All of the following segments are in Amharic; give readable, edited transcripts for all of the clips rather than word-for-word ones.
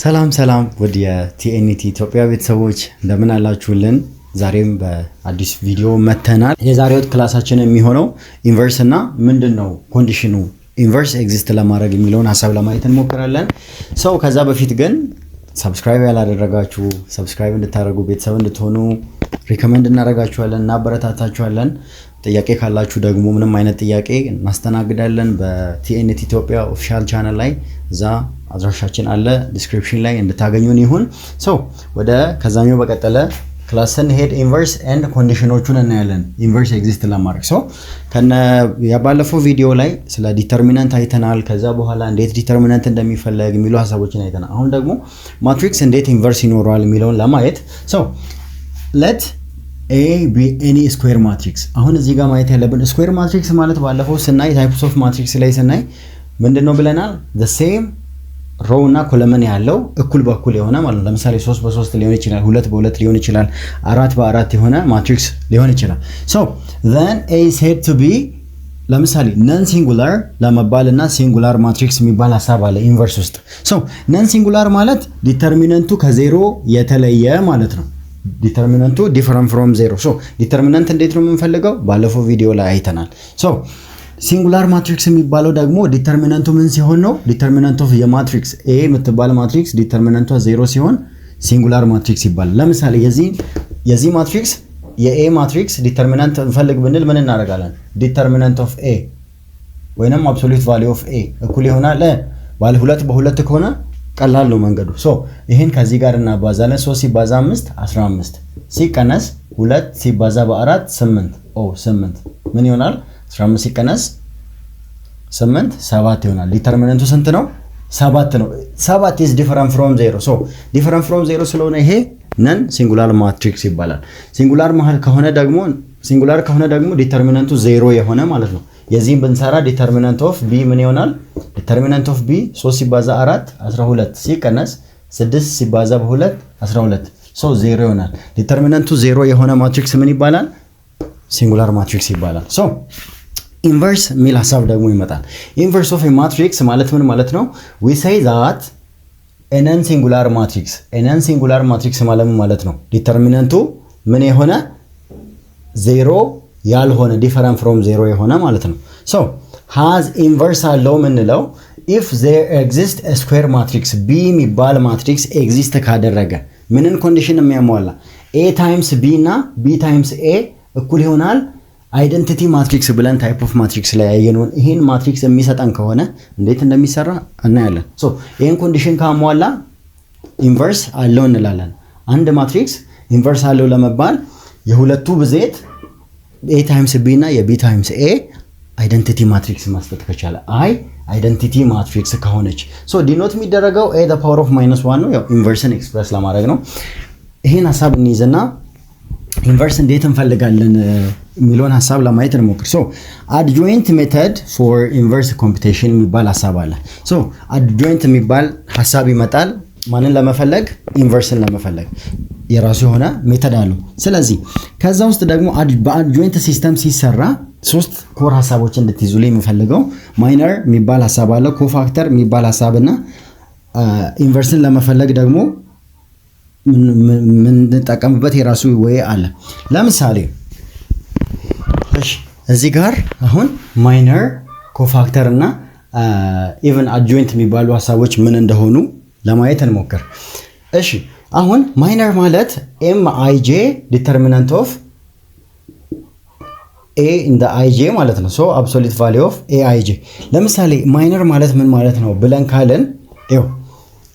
ሰላም ወድ የቲኤንቲ ኢትዮጵያ ቤተሰቦች እንደምን አላችሁልን? ዛሬም በአዲስ ቪዲዮ መተናል። የዛሬው ክላሳችን የሚሆነው ኢንቨርስ እና ምንድነው ኮንዲሽኑ ኢንቨርስ ኤግዚስት ለማድረግ የሚለውን ሐሳብ ለማየት እንሞክራለን። ከዛ በፊት ግን ሰብስክራይብ ያላደረጋችሁ ሰብስክራይብ እንድታደርጉ ቤተሰብ እንድትሆኑ ሪከመንድ እናደርጋችኋለን እና አበረታታችኋለን። ጥያቄ ካላችሁ ደግሞ ምንም አይነት ጥያቄ እናስተናግዳለን በቲኤንቲ ኢትዮጵያ ኦፊሻል ቻናል ላይ እዛ አድራሻችን አለ ዲስክሪፕሽን ላይ እንድታገኙን ይሁን። ወደ ከዛኛው በቀጠለ ክላስን ሄድ ኢንቨርስ ኤንድ ኮንዲሽኖቹን እናያለን። ኢንቨርስ ኤግዚስት ለማድረግ ከነ ያባለፈው ቪዲዮ ላይ ስለ ዲተርሚናንት አይተናል። ከዛ በኋላ እንዴት ዲተርሚናንት እንደሚፈለግ የሚሉ ሐሳቦችን አይተናል። አሁን ደግሞ ማትሪክስ እንዴት ኢንቨርስ ይኖረዋል የሚለውን ለማየት let A be any square matrix። አሁን እዚህ ጋር ማየት ያለብን ስኩዌር ማትሪክስ ማለት ባለፈው ስናይ ታይፕስ ኦፍ ማትሪክስ ላይ ስናይ ምንድነው ብለናል? the same row እና ኮለመን ያለው እኩል በኩል የሆነ ማለት ነው። ለምሳሌ 3 በ3 ሊሆን ይችላል፣ 2 በ2 ሊሆን ይችላል፣ 4 በ4 የሆነ ማትሪክስ ሊሆን ይችላል። then A is said to be ለምሳሌ ነን ሲንጉላር ለመባልና ሲንጉላር ማትሪክስ የሚባል ሐሳብ አለ ኢንቨርስ ውስጥ። ነን ሲንጉላር ማለት ዲተርሚናንቱ ከዜሮ የተለየ ማለት ነው። ዲተርሚናንቱ ዲፈረንት ፍሮም ዜሮ። ዲተርሚናንት እንዴት ነው የምንፈልገው? ባለፈው ቪዲዮ ላይ አይተናል። ሲንጉላር ማትሪክስ የሚባለው ደግሞ ዲተርሚናንቱ ምን ሲሆን ነው? ዲተርሚናንት ኦፍ የማትሪክስ ኤ የምትባል ማትሪክስ ዲተርሚናንቷ ዜሮ ሲሆን ሲንጉላር ማትሪክስ ይባላል። ለምሳሌ የዚህ ማትሪክስ የኤ ማትሪክስ ዲተርሚናንት እንፈልግ ብንል ምን እናደርጋለን? ዲተርሚናንት ኦፍ ኤ ወይንም አብሶሉት ቫልዩ ኦፍ ኤ እኩል ይሆናል ባለ 2 በ2 ከሆነ ቀላል ነው መንገዱ። ይሄን ከዚህ ጋር እናባዛለን። 3 ሲባዛ 5 15 ሲቀነስ 2 ሲባዛ በ4 8 8 ምን ይሆናል? 15 ሲቀነስ 8 7 ይሆናል። ዲተርሚናንቱ ስንት ነው? 7 ነው። 7 is different from 0 different from 0 ስለሆነ ይሄ ነን ሲንጉላር ማትሪክስ ይባላል። ሲንጉላር ከሆነ ደግሞ ዲተርሚናንቱ 0 የሆነ ማለት ነው። የዚህን ብንሰራ ዲተርሚናንት ኦፍ ቢ ምን ይሆናል? ዲተርሚናንት ኦፍ ቢ 3 ሲባዛ 4 12 ሲቀነስ 6 ሲባዛ በ2 12 0 ይሆናል። ዲተርሚናንቱ 0 የሆነ ማትሪክስ ምን ይባላል? ሲንጉላር ማትሪክስ ይባላል። ኢንቨርስ ሚል ሐሳብ ደግሞ ይመጣል። ኢንቨርስ ኦፍ ማትሪክስ ማለት ምን ማለት ነው? we say that a non singular matrix ማለት ነው ዲተርሚናንቱ ምን የሆነ 0 ያልሆነ ዲፈረንት ፍሮም 0 የሆነ ማለት ነው። has inverse አለው ምንለው if there exists a square matrix b የሚባል ማትሪክስ ኤግዚስት ካደረገ ምንን ኮንዲሽን የሚያሟላ a times b እና b times a እኩል ይሆናል አይደንቲቲ ማትሪክስ ብለን ታይፕ ኦፍ ማትሪክስ ላይ ያየነውን ይሄን ማትሪክስ የሚሰጠን ከሆነ እንዴት እንደሚሰራ እናያለን። ይሄን ኮንዲሽን ካሟላ ኢንቨርስ አለው እንላለን። አንድ ማትሪክስ ኢንቨርስ አለው ለመባል የሁለቱ ብዜት a times b እና የb times a አይደንቲቲ ማትሪክስ መስጠት ከቻለ አይደንቲቲ ማትሪክስ ከሆነች ዲኖት የሚደረገው a the power of -1 ነው። ያው ኢንቨርስን ኤክስፕረስ ለማድረግ ነው። ይሄን ሐሳብ እንይዝና ኢንቨርስ እንዴት እንፈልጋለን የሚለውን ሐሳብ ለማየት እንሞክር። adjoint method for inverse computation የሚባል ሐሳብ አለ። adjoint የሚባል ሐሳብ ይመጣል ማንን ለመፈለግ? ኢንቨርስን ለመፈለግ የራሱ የሆነ ሜተድ አለው። ስለዚህ ከዛ ውስጥ ደግሞ በአድጆይንት ሲስተም ሲሰራ 3 ኮር ሐሳቦችን እንድትይዙልኝ የምፈልገው ማይነር የሚባል ሐሳብ አለ፣ ኮፋክተር የሚባል ሐሳብና ኢንቨርስን ለመፈለግ ደግሞ ምን እንጠቀምበት የራሱ ወይ አለ። ለምሳሌ እዚህ ጋር አሁን ማይነር፣ ኮፋክተር እና ኢቭን አድጆይንት የሚባሉ ሐሳቦች ምን እንደሆኑ ለማየት እንሞክር። አሁን ማይነር ማለት MIJ ዲተርሚናንት ኦፍ A in the IJ ማለት ነው። absolute value of AIJ። ለምሳሌ ማይነር ማለት ምን ማለት ነው ብለን ካለን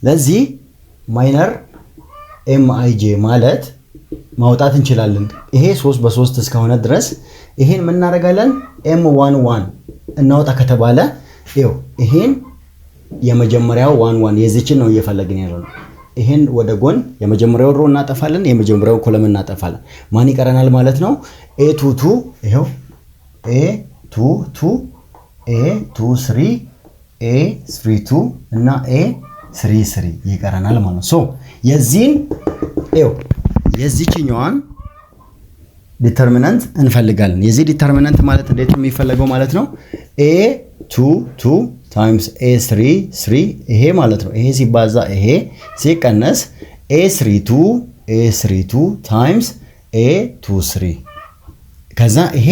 ለዚህ ማይነር MIJ ማለት ማውጣት እንችላለን። ይሄ 3 በ3 እስከሆነ ድረስ ይሄን ምን እናደርጋለን? M11 እናውጣ ከተባለ ይሄን የመጀመሪያው 11 የዚችን ነው እየፈለግን ያለው። ይሄን ወደ ጎን የመጀመሪያው ሮ እናጠፋለን፣ የመጀመሪያው ኮለም እናጠፋለን። ማን ይቀረናል ማለት ነው? A22 ይሄው A22 A23 A32 እና A33 ይቀረናል ማለት ነው። የዚህኛዋን ዲተርሚናንት እንፈልጋለን። የዚህ ዲተርሚናንት ማለት እንዴት ነው የሚፈልገው ማለት ነው? A22 ታይምስ a3 ይሄ ማለት ነው። ይሄ ሲባዛ ይሄ ሲቀነስ a32 ታይምስ a23 ከዛ ይሄ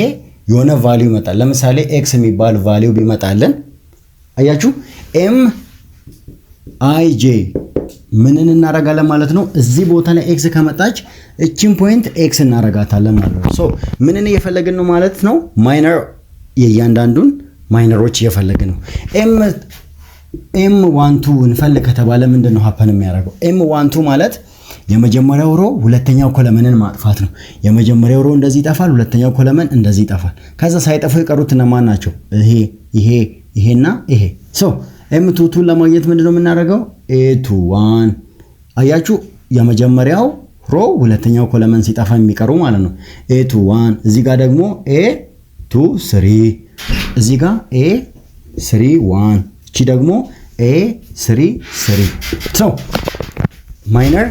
የሆነ ቫልዩ ይመጣል። ለምሳሌ x የሚባል ቫልዩ ቢመጣልን አያችሁ m i j ምንን እናረጋለን ማለት ነው። እዚህ ቦታ ላይ x ከመጣች እቺን ፖይንት x እናረጋታለን ማለት ነው። ሶ ምንን እየፈለግን ነው ማለት ነው። ማይነር የእያንዳንዱን ማይነሮች እየፈለግን ነው። m12 እንፈልግ ከተባለ ምንድነው ሀፐን የሚያደርገው? m12 ማለት የመጀመሪያው ሮ ሁለተኛው ኮለመንን ማጥፋት ነው። የመጀመሪያው ሮ እንደዚህ ይጠፋል፣ ሁለተኛው ኮለመን እንደዚህ ይጠፋል። ከዛ ሳይጠፉ የቀሩት እነማን ናቸው? ይሄና ይሄ። ሶ m22 ለማግኘት ምንድነው የምናደርገው? a21 አያችሁ፣ የመጀመሪያው ሮ ሁለተኛው ኮለመን ሲጠፋ የሚቀሩ ማለት ነው። a21 እዚህ ጋር ደግሞ a23 እዚህ ጋር a31 እቺ ደግሞ a33 ሶ ማይነር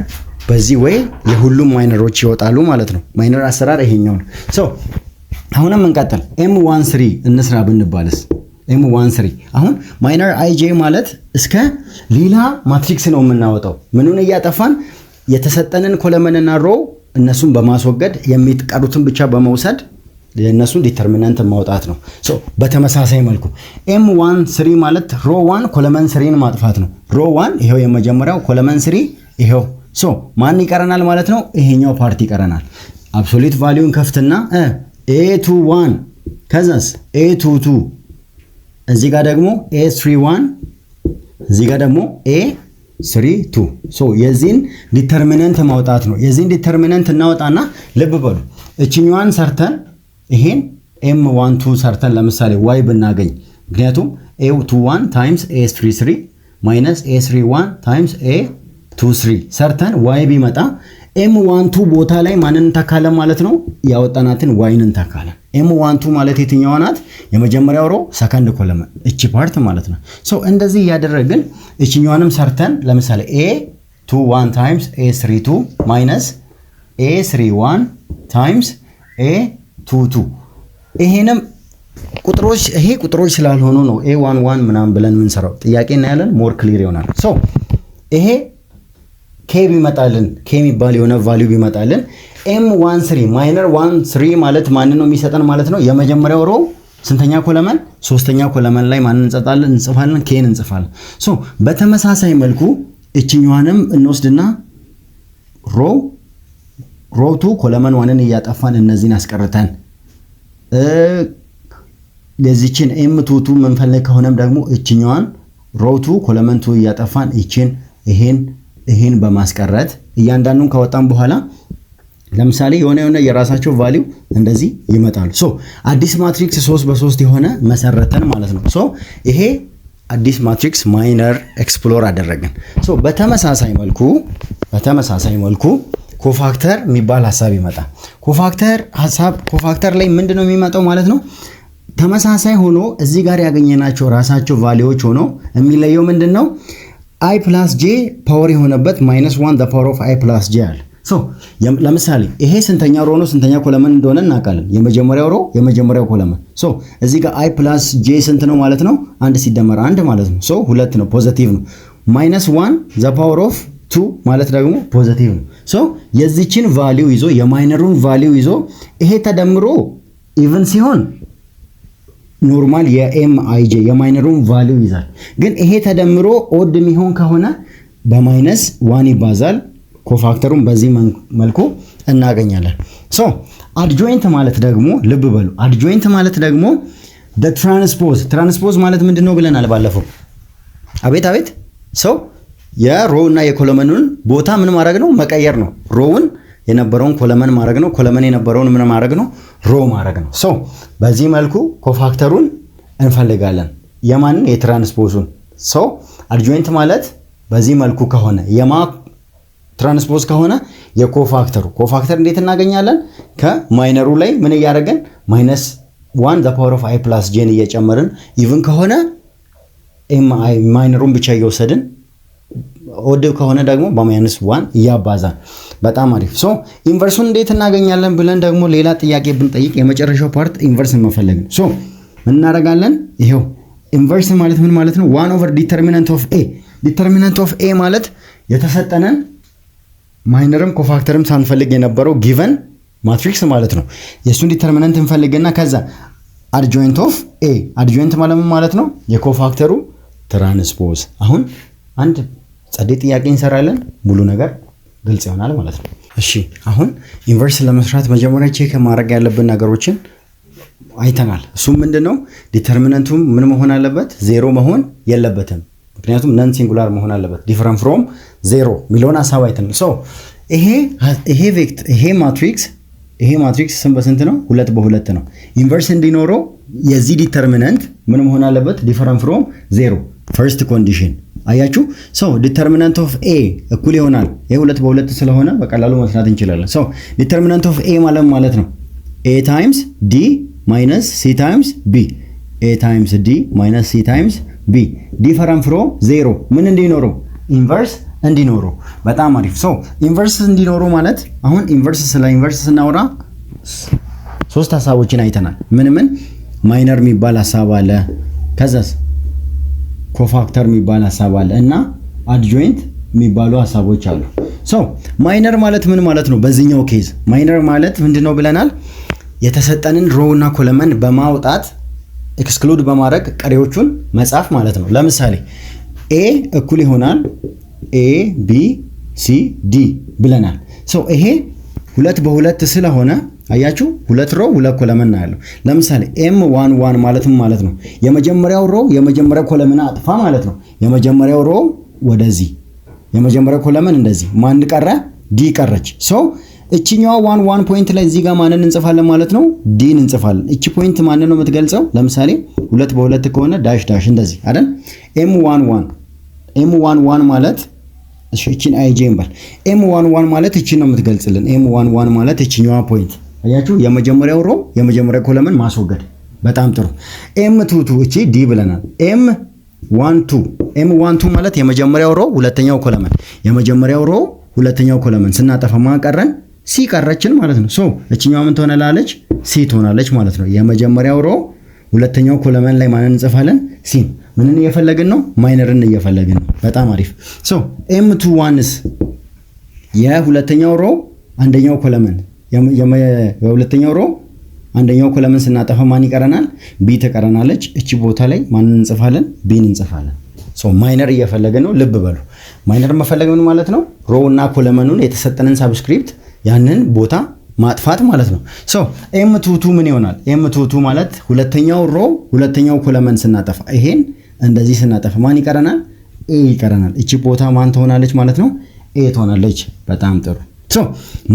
በዚህ ወይ የሁሉም ማይነሮች ይወጣሉ ማለት ነው። ማይነር አሰራር ይሄኛው ነው። ሶ አሁንም እንቀጥል። m13 እንስራ ብንባልስ m13 አሁን ማይነር ij ማለት እስከ ሌላ ማትሪክስ ነው የምናወጣው። ምኑን እያጠፋን የተሰጠንን ኮለመንና ሮ እነሱን በማስወገድ የሚቀሩትን ብቻ በመውሰድ የእነሱን ዲተርሚናንት ማውጣት ነው። ሶ በተመሳሳይ መልኩ m13 ማለት ሮ 1 ኮለመን 3ን ማጥፋት ነው። ሮ 1 ይሄው የመጀመሪያው ኮለመን 3 ይሄው። ሶ ማን ይቀረናል ማለት ነው? ይሄኛው ፓርቲ ይቀረናል። አብሶሉት ቫልዩን ከፍትና a21 ከዛስ a22 እዚህ ጋር ደግሞ a31 እዚህ ጋር ደግሞ a32 ሶ የዚህን ዲተርሚናንት ማውጣት ነው። የዚህን ዲተርሚናንት እናወጣና ልብ በሉ እቺኛዋን ሰርተን ይሄን m12 ሰርተን ለምሳሌ y ብናገኝ ምክንያቱም a21 ታይምስ a33 ማይነስ a31 ታይምስ a23 ሰርተን y ቢመጣ m12 ቦታ ላይ ማንን እንተካለን ማለት ነው? ያወጣናትን yን እንተካለን። m12 ማለት የትኛዋ ናት? የመጀመሪያው ሮ ሰከንድ ኮለመን እቺ ፓርት ማለት ነው። ሶ እንደዚህ ያደረግን እቺኛዋንም ሰርተን ለምሳሌ a21 ታይምስ a32 ማይነስ a31 ታይምስ a22 ይሄንም ቁጥሮች ይሄ ቁጥሮች ስላልሆኑ ነው a11 ምናምን ብለን የምንሰራው። ጥያቄ እናያለን ሞር ክሊር ይሆናል። ሶ ይሄ k ቢመጣልን k የሚባል የሆነ ቫልዩ ቢመጣልን m13 ማይነር 13 ማለት ማን ነው የሚሰጠን ማለት ነው? የመጀመሪያው ሮ ስንተኛ ኮለመን? ሶስተኛ ኮለመን ላይ ማን እንጽፋለን? kን እንጽፋለን። ሶ በተመሳሳይ መልኩ እቺኛዋንም እንወስድና ሮ 2 ኮለመን 1ን እያጠፋን እነዚህን አስቀርተን ለዚችን m22 መንፈልግ ከሆነም ደግሞ እቺኛዋን ሮ 2 ኮለመን 2 እያጠፋን እቺን ይሄን በማስቀረት እያንዳንዱን ካወጣን በኋላ ለምሳሌ የሆነ የራሳቸው ቫልዩ እንደዚህ ይመጣሉ። ሶ አዲስ ማትሪክስ 3 በ3 የሆነ መሰረተን ማለት ነው። ሶ ይሄ አዲስ ማትሪክስ ማይነር ኤክስፕሎር አደረግን። ሶ በተመሳሳይ መልኩ ኮፋክተር የሚባል ሐሳብ ይመጣል። ኮፋክተር ላይ ምንድነው የሚመጣው ማለት ነው? ተመሳሳይ ሆኖ እዚህ ጋር ያገኘናቸው ራሳቸው ቫልዩዎች ሆኖ የሚለየው ምንድነው? i plus j ፓወር የሆነበት -1 the power of i plus j አለ። ሶ ለምሳሌ ይሄ ስንተኛ ሮ ነው ስንተኛ ኮለመን እንደሆነ እናውቃለን። የመጀመሪያው ሮ የመጀመሪያው ኮለመን። ሶ እዚህ ጋር i plus j ስንት ነው ማለት ነው? 1 ሲደመር 1 ማለት ነው። ሶ 2 ነው፣ ፖዚቲቭ ነው። -1 the power of 2 ማለት ደግሞ ፖዚቲቭ ነው። ሶ የዚችን ቫልዩ ይዞ የማይነሩን ቫልዩ ይዞ ይሄ ተደምሮ ኢቭን ሲሆን ኖርማል የኤምአይጄ የማይነሩን ቫልዩ ይዛል። ግን ይሄ ተደምሮ ኦድ የሚሆን ከሆነ በ-1 ይባዛል። ኮፋክተሩን በዚህ መልኩ እናገኛለን። ሶ አድጆይንት ማለት ደግሞ ልብ በሉ፣ አድጆይንት ማለት ደግሞ ትራንስፖዝ ማለት ምንድነው ብለናል ባለፈው። አቤት ሶ የሮ እና የኮለመኑን ቦታ ምን ማድረግ ነው? መቀየር ነው። ሮውን የነበረውን ኮለመን ማድረግ ነው። ኮለመን የነበረውን ምን ማድረግ ነው? ሮ ማድረግ ነው። ሶ በዚህ መልኩ ኮፋክተሩን እንፈልጋለን። የማንን? የትራንስፖዙን። ሶ አድጆይንት ማለት በዚህ መልኩ ከሆነ የማ ትራንስፖዝ ከሆነ ኮፋክተር እንዴት እናገኛለን? ከማይነሩ ላይ ምን እያደረገን -1 the power of i plus j እየጨመርን ኢቭን ከሆነ ማይነሩን ብቻ እየወሰድን ኦድ ከሆነ ደግሞ በ-1 እያባዛን። በጣም አሪፍ። ሶ ኢንቨርሱን እንዴት እናገኛለን ብለን ደግሞ ሌላ ጥያቄ ብንጠይቅ የመጨረሻው ፓርት ኢንቨርስ መፈለግ ነው። ሶ ምን እናደርጋለን? ይሄው ኢንቨርስ ማለት ምን ማለት ነው? 1 ኦቨር ዲተርሚናንት ኦፍ ኤ። ዲተርሚናንት ኦፍ ኤ ማለት የተሰጠነን ማይነርም ኮፋክተርም ሳንፈልግ የነበረው ጊቨን ማትሪክስ ማለት ነው። የእሱን ዲተርሚናንት እንፈልግና ከዛ አድጆይንት ኦፍ ኤ። አድጆይንት ማለት ምን ማለት ነው? የኮፋክተሩ ትራንስፖዝ። አሁን አንድ ጸዴ ጥያቄ እንሰራለን፣ ሙሉ ነገር ግልጽ ይሆናል ማለት ነው። እሺ አሁን ኢንቨርስ ለመስራት መጀመሪያ ቼክ ማድረግ ያለብን ነገሮችን አይተናል። እሱም ምንድነው? ዲተርሚናንቱ ምን መሆን አለበት? ዜሮ መሆን የለበትም። ምክንያቱም ነን ሲንጉላር መሆን አለበት። ዲፈረንት ፍሮም ዜሮ ሚሊዮን ሐሳብ አይተናል። ሶ ይሄ ማትሪክስ ስም በስንት ነው? 2 በ2 ነው። ኢንቨርስ እንዲኖረው የዚህ ዲተርሚናንት ምን መሆን አለበት? ዲፈረንት ፍሮም ዜሮ ፈርስት ኮንዲሽን። አያችሁ? ሶ ዲተርሚናንት ኦፍ ኤ እኩል ይሆናል። ይሄ 2 በ2 ስለሆነ በቀላሉ መስራት እንችላለን። ሶ ዲተርሚናንት ኦፍ ኤ ማለት ነው ኤ ታይምስ ዲ ማይነስ ሲ ታይምስ ቢ። ኤ ታይምስ ዲ ማይነስ ሲ ታይምስ ቢ ዲፈረንት ፍሮም ዜሮ ምን እንዲኖረው? ኢንቨርስ እንዲኖረው። በጣም አሪፍ። ሶ ኢንቨርስ እንዲኖረው ማለት አሁን ስለ ኢንቨርስ ስናወራ 3 ሐሳቦችን አይተናል። ምን ማይነር የሚባል ሐሳብ አለ፣ ከዛስ ኮፋክተር የሚባል ሐሳብ አለ እና አድጆይንት የሚባሉ ሐሳቦች አሉ። ሶ ማይነር ማለት ምን ማለት ነው? በዚህኛው ኬዝ ማይነር ማለት ምንድነው ብለናል? የተሰጠንን ሮው እና ኮለመን በማውጣት ኤክስክሉድ በማድረግ ቀሪዎቹን መጻፍ ማለት ነው። ለምሳሌ ኤ እኩል ይሆናል ኤ ቢ ሲ ዲ ብለናል። ሶ ይሄ 2 በ2 ስለሆነ አያችሁ 2 ሮው 2 ኮለመን ያለው። ለምሳሌ M11 ማለት ነው የመጀመሪያው ሮው የመጀመሪያው ኮለመን አጥፋ ማለት ነው። የመጀመሪያው ሮው ወደዚህ፣ የመጀመሪያው ኮለመን እንደዚህ፣ ማን ቀረ? ዲ ቀረች። ሶ እቺኛዋ 1 ፖይንት ላይ እዚህ ጋር ማንን እንጽፋለን ማለት ነው? ዲን እንጽፋለን። እቺ ፖይንት ማንን ነው የምትገልጸው? ለምሳሌ 2 በ2 ከሆነ ዳሽ ዳሽ እንደዚህ አይደል? M11 ማለት እቺን አይጄ እንበል። M11 ማለት እቺን ነው የምትገልጽልን። M11 ማለት እቺኛዋ ፖይንት አያችሁ፣ የመጀመሪያው ሮው የመጀመሪያው ኮለመን ማስወገድ። በጣም ጥሩ። M22 እቺ ዲ ብለናል። M12 ማለት የመጀመሪያው ሮው ሁለተኛው ኮለመን፣ የመጀመሪያው ሮው ሁለተኛው ኮለመን ስናጠፋ ማን ቀረን? ሲ ቀረችን ማለት ነው። ሶ እቺኛዋ ምን ትሆናለች? ሲ ትሆናለች ማለት ነው። የመጀመሪያው ሮው ሁለተኛው ኮለመን ላይ ማንን እንጽፋለን? ሲ። ምንን እየፈለግን ነው? ማይነርን እየፈለግን ነው። በጣም አሪፍ። ሶ M21ስ የሁለተኛው ሮው አንደኛው ኮለመን፣ የሁለተኛው ሮው አንደኛው ኮለመን ስናጠፋ ማን ይቀረናል? ቢ ትቀረናለች። እቺ ቦታ ላይ ማንን እንጽፋለን? ቢን እንጽፋለን። ሶ ማይነር እየፈለግን ነው። ልብ በሉ። ማይነር መፈለግ ምን ማለት ነው? ሮው እና ኮለመኑን የተሰጠንን ሳብስክሪፕት ያንን ቦታ ማጥፋት ማለት ነው። ሶ M22 ምን ይሆናል? M22 ማለት ሁለተኛው ሮው ሁለተኛው ኮለመን ስናጠፋ፣ ይሄን እንደዚህ ስናጠፋ ማን ይቀረናል? ኤ ይቀረናል። እቺ ቦታ ማን ትሆናለች ማለት ነው? ኤ ትሆናለች። በጣም ጥሩ። ሶ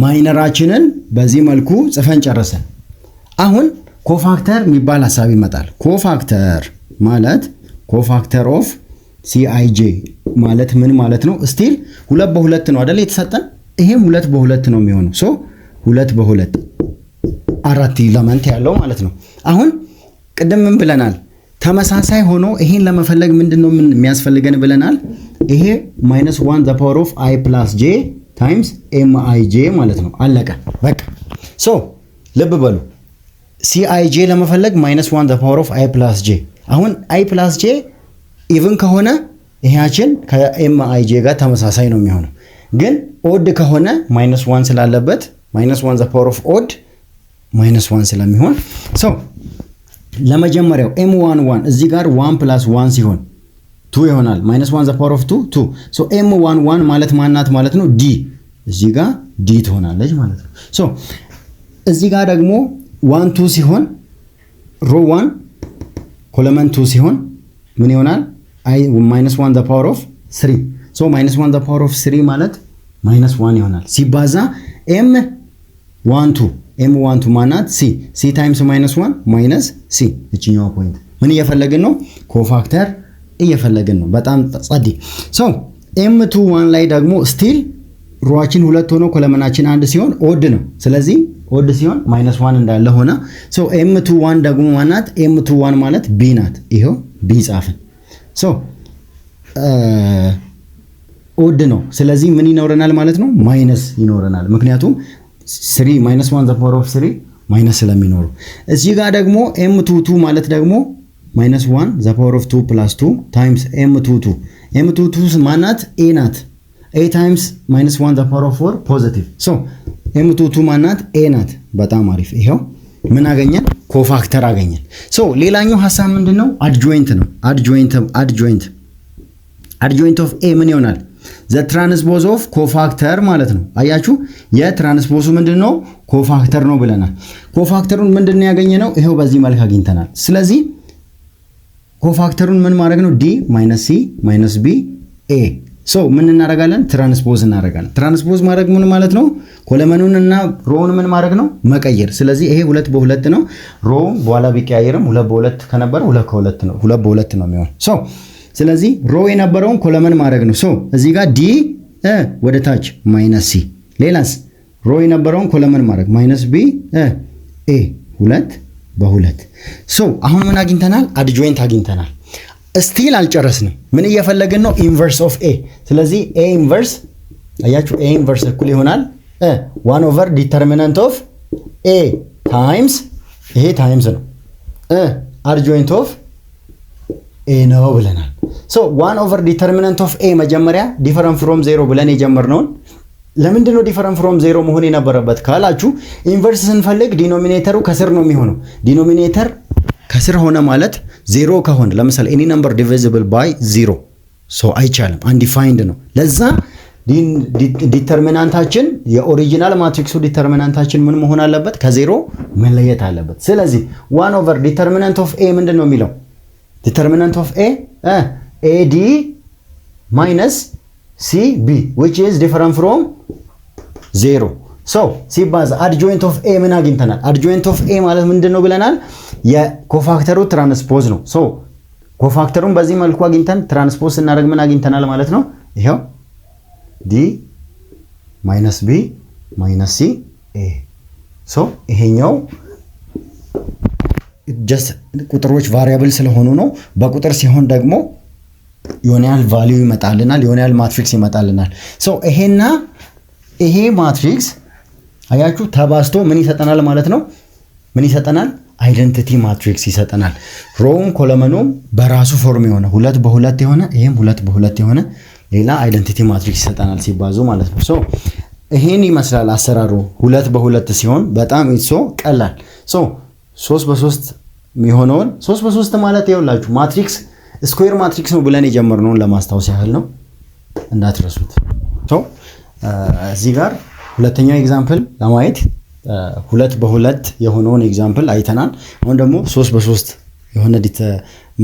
ማይነራችንን በዚህ መልኩ ጽፈን ጨረሰን። አሁን ኮፋክተር የሚባል ሐሳብ ይመጣል። ኮፋክተር ማለት ኮፋክተር ኦፍ ሲአይጄ ማለት ምን ማለት ነው? ስቲል 2 በ2 ነው አይደል የተሰጠን? ይሄም 2 በ2 ነው የሚሆነው። ሶ 2 በ2 4 ኤሌመንት ያለው ማለት ነው። አሁን ቅድም ምን ብለናል? ተመሳሳይ ሆኖ ይሄን ለመፈለግ ምንድነው የሚያስፈልገን ብለናል? ይሄ -1 the power of i plus j times mij ማለት ነው። አለቀ በቃ። ሶ ልብ በሉ cij ለመፈለግ -1 the power of i plus j። አሁን i plus j ኢቭን ከሆነ ይሄያችን ከmij ጋር ተመሳሳይ ነው የሚሆነው። ግን ኦድ ከሆነ -1 ስላለበት -1 the power of odd -1 ስለሚሆን ሶ ለመጀመሪያው M11 እዚህ ጋር 1 + 1 ሲሆን 2 ይሆናል። -1 the power of 2 ሶ M11 ማለት ማናት ማለት ነው? ዲ። እዚህ ጋር ዲ ትሆናለች ማለት ነው። ሶ እዚህ ጋር ደግሞ 1 2 ሲሆን ሮ 1 ኮለመን 2 ሲሆን ምን ይሆናል? -1 the power of 3 ሶ -1 the power of 3 ማለት -1 ይሆናል። ሲባዛ M12 ማናት? ሲ። ሲ ታይምስ -1 ማይነስ ሲ። እቺኛው ፖይንት ምን እየፈለግን ነው? ኮፋክተር እየፈለግን ነው። በጣም ጸዲ። ሶ M21 ላይ ደግሞ ስቲል ሮአችን 2 ሆኖ ኮለመናችን 1 ሲሆን ኦድ ነው። ስለዚህ ኦድ ሲሆን -1 እንዳለ ሆነ። ሶ M21 ደግሞ ማናት? M21 ማለት ቢ ናት። ይሄው ቢ ጻፍን። ሶ ኦድ ነው። ስለዚህ ምን ይኖረናል ማለት ነው? ማይነስ ይኖረናል። ምክንያቱም 3 -1 the power of 3 ማይነስ ስለሚኖሩ። እዚህ ጋር ደግሞ M22 ማለት ደግሞ -1 ዘ ፓወር ኦፍ 2 + 2 ታይምስ m22 m22 ማናት a ናት a ታይምስ -1 ዘ ፓወር ኦፍ 4 ፖዚቲቭ ሶ m22 ማናት a ናት በጣም አሪፍ ይሄው ምን አገኘን ኮፋክተር አገኘን ሶ ሌላኛው ሐሳብ ምንድነው አድጆይንት ነው አድጆይንት ኦፍ a ምን ይሆናል ዘ ትራንስፖዝ ኦፍ ኮፋክተር ማለት ነው አያችሁ የትራንስፖዙ ምንድነው ኮፋክተር ነው ብለናል ኮፋክተሩን ምንድነው ያገኘነው ይሄው በዚህ መልኩ አግኝተናል ስለዚህ ኮፋክተሩን ምን ማድረግ ነው d - c - b a ሶ ምን እናደርጋለን ትራንስፖዝ እናደርጋለን ትራንስፖዝ ማድረግ ምን ማለት ነው ኮለመኑንና ሮውን ምን ማድረግ ነው መቀየር ስለዚህ ይሄ 2 በ2 ነው ሮ በኋላ ቢቀያየርም 2 በ2 ከነበረ 2 ከ2 ነው 2 በ2 ነው የሚሆን ሶ ስለዚህ ሮ የነበረውን ኮለመን ማድረግ ነው ሶ እዚህ ጋር d ወደ ታች -c ሌላስ ሮ የነበረውን ኮለመን ማድረግ -b a 2 በ2 ሶ አሁን ምን አግኝተናል አድጆይንት አግኝተናል ስቲል አልጨረስንም ምን እየፈለግን ነው ኢንቨርስ ኦፍ a ስለዚህ a ኢንቨርስ አያችሁ a ኢንቨርስ እኩል ይሆናል 1 / ዲተርሚናንት ኦፍ a ታይምስ ይሄ ታይምስ ነው አድጆይንት ኦፍ a ነው ብለናል ሶ 1 / ዲተርሚናንት ኦፍ a መጀመሪያ ዲፈረንት ፍሮም 0 ብለን የጀመርነው ለምንድነው ዲፈረንት ፍሮም 0 መሆን የነበረበት ካላችሁ ኢንቨርስ ስንፈልግ ዲኖሚኔተሩ ከስር ነው የሚሆነው ዲኖሚኔተር ከስር ሆነ ማለት 0 ከሆነ ለምሳሌ any number divisible by 0 ሶ አይቻልም undefined ነው ለዛ ዲተርሚናንታችን የኦሪጂናል ማትሪክሱ ዲተርሚናንታችን ምን መሆን አለበት ከ0 መለየት አለበት ስለዚህ 1 / ዲተርሚናንት ኦፍ a ምንድነው የሚለው ዲተርሚናንት ኦፍ a ad - cb which is different from 0 ሶ ሲባዛ አድጆይንት ኦፍ a ምን አግኝተናል አድጆይንት ኦፍ a ማለት ምንድነው ብለናል የኮፋክተሩ ትራንስፖዝ ነው ሶ ኮፋክተሩን በዚህ መልኩ አግኝተን ትራንስፖዝ እናደርግ ምን አግኝተናል ማለት ነው ይሄው d - b - c a ሶ ይሄኛው ጀስት ቁጥሮች ቫሪያብል ስለሆኑ ነው በቁጥር ሲሆን ደግሞ ዮናል ቫልዩ ይመጣልናል ዮናል ማትሪክስ ይመጣልናል ሶ ይሄና ይሄ ማትሪክስ አያችሁ ተባስቶ ምን ይሰጠናል ማለት ነው ምን ይሰጠናል አይደንቲቲ ማትሪክስ ይሰጠናል ሮውም ኮለመኑም በራሱ ፎርም የሆነ 2 በ2 የሆነ ይሄም 2 በ2 የሆነ ሌላ አይደንቲቲ ማትሪክስ ይሰጠናል ሲባዙ ማለት ነው ሶ ይሄን ይመስላል አሰራሩ 2 በ2 ሲሆን በጣም ኢትሶ ቀላል ሶ 3 በ3 የሚሆነውን 3 በ3 ማለት ይኸውላችሁ ማትሪክስ ስኩዌር ማትሪክስ ነው ብለን የጀመርነውን ለማስታወስ ያህል ነው እንዳትረሱት ሶ እዚህ ጋር ሁለተኛው ኤግዛምፕል ለማየት 2 በ2 የሆነውን ኤግዛምፕል አይተናል አሁን ደግሞ 3 በ3 የሆነ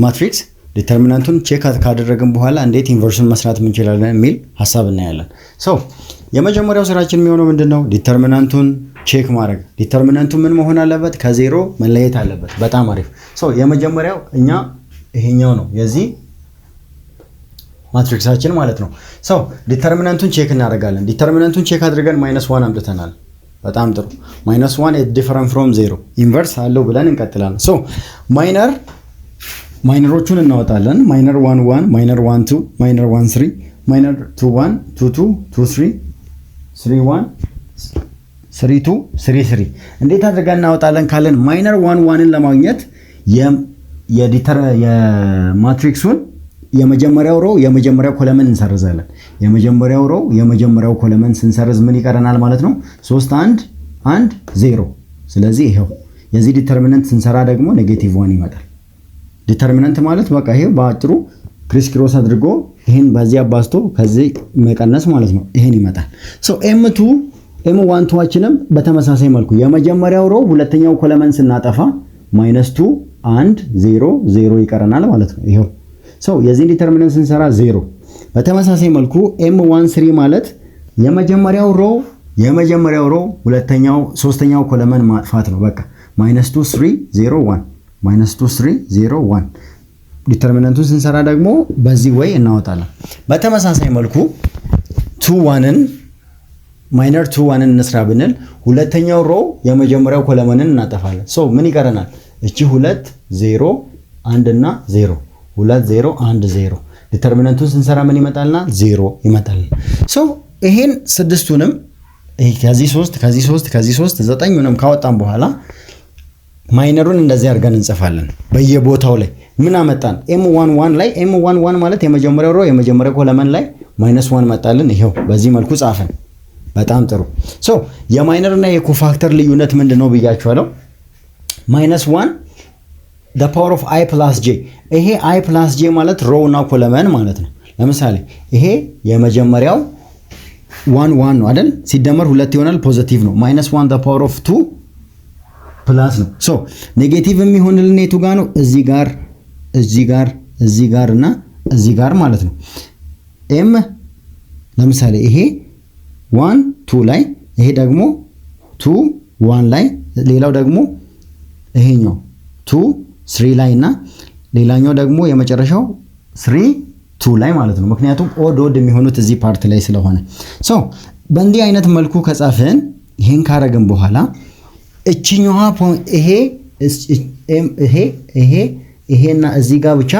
ማትሪክስ ዲተርሚናንቱን ቼክ ካደረግን በኋላ እንዴት ኢንቨርሱን መስራት እንችላለን የሚል ሐሳብ እናያለን ሶ የመጀመሪያው ስራችን የሚሆነው ምንድነው ዲተርሚናንቱን ቼክ ማድረግ ዲተርሚናንቱ ምን መሆን አለበት ከ0 መለየት አለበት በጣም አሪፍ ሶ የመጀመሪያው እኛ ይሄኛው ነው የዚህ ማትሪክሳችን ማለት ነው ሶ ዲተርሚናንቱን ቼክ እናደርጋለን ዲተርሚናንቱን ቼክ አድርገን -1 አምጥተናል በጣም ጥሩ -1 is different from 0 ኢንቨርስ አለው ብለን እንቀጥላለን ሶ ማይነሮቹን እናወጣለን -1 1 -1 2 -1 3 -2 1 2 2 2 3 3 1 3 2 3 3 እንዴት አድርገን እናወጣለን ካለን -1 1ን ለማግኘት የማትሪክሱን የመጀመሪያው ሮ የመጀመሪያው ኮለመን እንሰርዛለን የመጀመሪያው ሮ የመጀመሪያው ኮለመን ስንሰርዝ ምን ይቀረናል ማለት ነው 3 1 1 0 ስለዚህ ይሄው የዚህ ዲተርሚናንት ስንሰራ ደግሞ -1 ይመጣል ዲተርሚናንት ማለት በቃ ይሄው በአጭሩ ክሪስ ክሮስ አድርጎ ይሄን በዚህ አባስቶ ከዚህ መቀነስ ማለት ነው ይሄን ይመጣል ሶ m2 m1 ተዋችንም በተመሳሳይ መልኩ የመጀመሪያው ሮ ሁለተኛው ኮለመን ስናጠፋ -2 1 0 0 ይቀረናል ማለት ነው ይሄው ሶ የዚህ ዲተርሚናንት ስንሰራ 0 በተመሳሳይ መልኩ m13 ማለት የመጀመሪያው ሮ ሁለተኛው ሶስተኛው ኮለመን ማጥፋት ነው በቃ -2 3 0 1 -2 3 0 1 ዲተርሚናንቱን ስንሰራ ደግሞ በዚህ ወይ እናወጣለን በተመሳሳይ መልኩ 2 1ን -2 1ን እንስራ ብንል ሁለተኛው ሮ የመጀመሪያው ኮለመንን እናጠፋለን ሶ ምን ይቀረናል እቺ 2 0 1 እና 0 2 0 1 0 ዲተርሚናንቱን ስንሰራ ምን ይመጣልና 0 ይመጣልና ሶ ይሄን ስድስቱንም ከዚህ 3 9ንም ካወጣን በኋላ ማይነሩን እንደዚህ አድርገን እንጽፋለን በየቦታው ላይ ምን አመጣን m11 ላይ m11 ማለት የመጀመሪያው ሮ የመጀመሪያው ኮለመን ላይ -1 መጣልን ይሄው በዚህ መልኩ ጻፈን በጣም ጥሩ ሶ የማይነር እና የኮፋክተር ልዩነት ምንድነው ብያችኋለሁ -1 the power of I plus j ይሄ I plus j ማለት ሮ እና ኮለመን ማለት ነው ለምሳሌ ይሄ የመጀመሪያው 1 1 ነው አይደል ሲደመር 2 ይሆናል ፖዚቲቭ ነው -1 the power of 2 ፕላስ ነው ሶ ኔጌቲቭ የሚሆንልን የቱ ጋር ነው እዚህ ጋር እና እዚህ ጋር ማለት ነው m ለምሳሌ ይሄ 1 2 ላይ ይሄ ደግሞ 2 1 ላይ ሌላው ደግሞ ይሄኛው 2 3 ላይ እና ሌላኛው ደግሞ የመጨረሻው 3 2 ላይ ማለት ነው ምክንያቱም ኦድ የሚሆኑት እዚህ ፓርት ላይ ስለሆነ ሶ በእንዲህ አይነት መልኩ ከጻፈን ይሄን ካረግን በኋላ እቺኛዋ ይሄና እዚህ ጋር ብቻ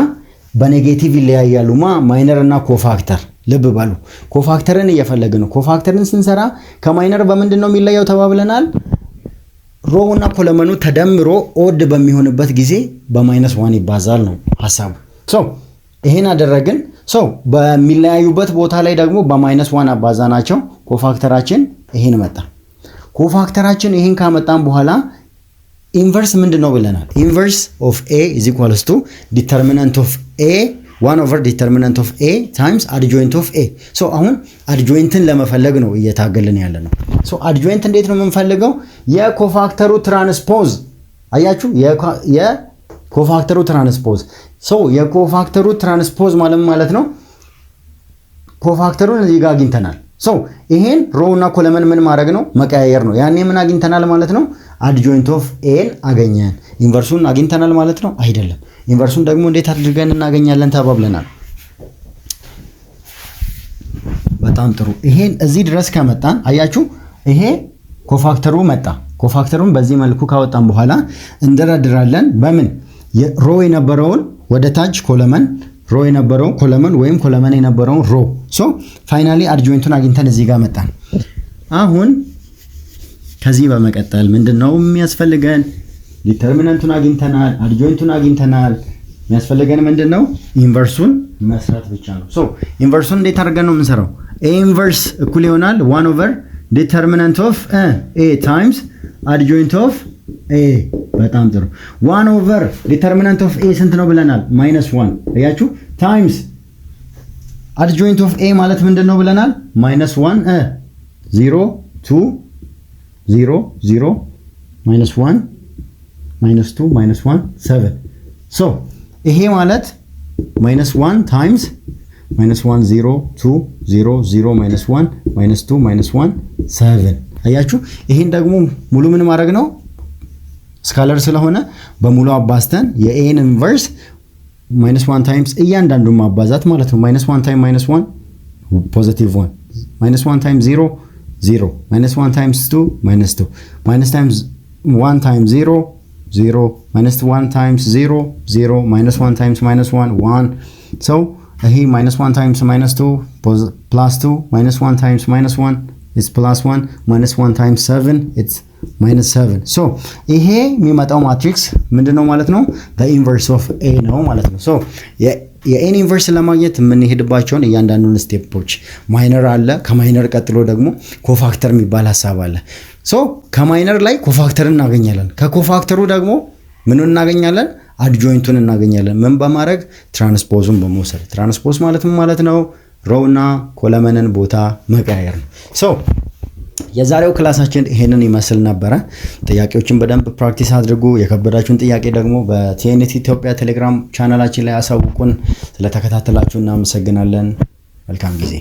በኔጌቲቭ ይለያያሉ ማይነር እና ኮፋክተር ልብ ባሉ ኮፋክተርን እየፈለግን ነው ኮፋክተርን ስንሰራ ከማይነር በምንድን ነው የሚለያየው ተባብለናል ሮ እና ኮለመኑ ተደምሮ ኦድ በሚሆንበት ጊዜ በ-1 ይባዛል ነው ሐሳቡ ሶ ይሄን አደረግን ሶ በሚለያዩበት ቦታ ላይ ደግሞ በ-1 አባዛናቸው ኮፋክተራችን ይሄን መጣ ኮፋክተራችን ይሄን ካመጣን በኋላ ኢንቨርስ ምንድነው ብለናል ኢንቨርስ ኦፍ a is equals to determinant of a 1 over determinant of a times adjoint of a so አሁን adjointን ለመፈለግ ነው እየታገልን ያለ ነው so adjoint እንዴት ነው የምንፈልገው የኮፋክተሩ ትራንስፖዝ አያችሁ የኮፋክተሩ ትራንስፖዝ so የኮፋክተሩ ትራንስፖዝ ማለት ነው ኮፋክተሩን እዚህ ጋር አግኝተናል so ይሄን ሮ እና ኮለመን ምን ማድረግ ነው መቀያየር ነው ያኔ ምን አግኝተናል ማለት ነው adjoint of a አገኘን ኢንቨርሱን አግኝተናል ማለት ነው አይደለም ኢንቨርሱን ደግሞ እንዴት አድርገን እናገኛለን ተባብለናል በጣም ጥሩ ይሄን እዚህ ድረስ ከመጣን አያችሁ ይሄ ኮፋክተሩ መጣ ኮፋክተሩን በዚህ መልኩ ካወጣን በኋላ እንደራድራለን በምን ሮ የነበረውን ወደ ታች ኮለመን ሮ የነበረው ኮለመን ወይም ኮለመን የነበረው ሮ ሶ ፋይናሊ አድጆይንቱን አግኝተን እዚህ ጋር መጣን አሁን ከዚህ በመቀጠል ምንድነው የሚያስፈልገን ዲተርሚናንቱን አግኝተናል አድጆይንቱን አግኝተናል የሚያስፈልገን ምንድነው ኢንቨርሱን መስራት ብቻ ነው ሶ ኢንቨርሱን እንዴት አድርገን ነው የምንሰራው a ኢንቨርስ እኩል ይሆናል 1 over determinant of a times adjoint of a በጣም ጥሩ 1 over determinant of a ስንት ነው ብለናል -1 አያችሁ times adjoint of a ማለት ምንድነው ብለናል -1 0 2 0 0 -1 -2 -1 7 so ይሄ ማለት -1 times -1 0 2 0 0 -1 -2 -1 7 አያችሁ ይሄን ደግሞ ሙሉ ምን ማድረግ ነው ስካለር ስለሆነ በሙሉ አባዝተን የኤን ኢንቨርስ -1 ታይምስ እያንዳንዱ ማባዛት ማለት ነው -1 ታይም -1 ፖዚቲቭ 1 -1 ታይም 0 0 -1 ታይምስ 2 -2 -1 ታይም 0 0 -1 ታይምስ 0 0 -1 ታይምስ -1 1 so ይሄ -1 ታይምስ -2 +2 -1 ታይምስ -1 is +1 -1 times 7 it's -7 so ይሄ የሚመጣው ማትሪክስ ምንድነው ማለት ነው the inverse of a ነው ማለት ነው so የኤን ኢንቨርስ ለማግኘት የምንሄድባቸውን እያንዳንዱን ስቴፖች ማይነር አለ ከማይነር ቀጥሎ ደግሞ ኮፋክተር የሚባል ሐሳብ አለ so ከማይነር ላይ ኮፋክተር እናገኛለን ከኮፋክተሩ ደግሞ ምን እናገኛለን አድጆይንቱን እናገኛለን ምን በማድረግ ትራንስፖዙን በመውሰድ ትራንስፖዝ ማለት ምን ማለት ነው ሮውና ኮለመንን ቦታ መቀያየር ነው so የዛሬው ክላሳችን ይሄንን ይመስል ነበር ጥያቄዎችን በደንብ ፕራክቲስ አድርጉ የከበዳችሁን ጥያቄ ደግሞ በቲኤንቲ ኢትዮጵያ ቴሌግራም ቻናላችን ላይ አሳውቁን ስለተከታተላችሁ እናመሰግናለን መልካም ጊዜ